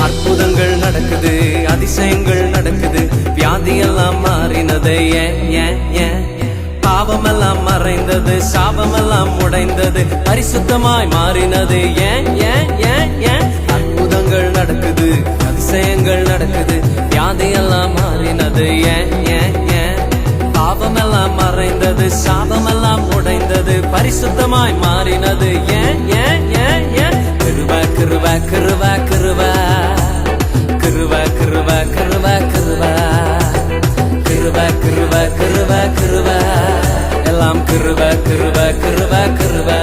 அற்புதங்கள் நடக்குது, அதிசயங்கள் நடக்குது, வியாதியெல்லாம் மாறினது. ஏன் ஏன் ஏன்? பாவமெல்லாம் மறைந்தது, சாபமெல்லாம் உடைந்தது, பரிசுத்தமாய் மாறினது. ஏன் ஏன் ஏன் ஏன்? அற்புதங்கள் நடக்குது, அதிசயங்கள் நடக்குது, வியாதியெல்லாம் மாறினது. ஏன் ஏன் ஏன்? பாவமெல்லாம் மறைந்தது, சாபமெல்லாம் உடைந்தது, பரிசுத்தமாய் மாறினது. ஏன் ஏன் ஏன் ஏன்? கிருபை கிருபை கிருபை கிருபை கிருபை கிருபை கிருபை கிருபை கிருபை கிருபை கிருபை கிருபை எல்லாம் கிருபை கிருபை கிருபை கிருபை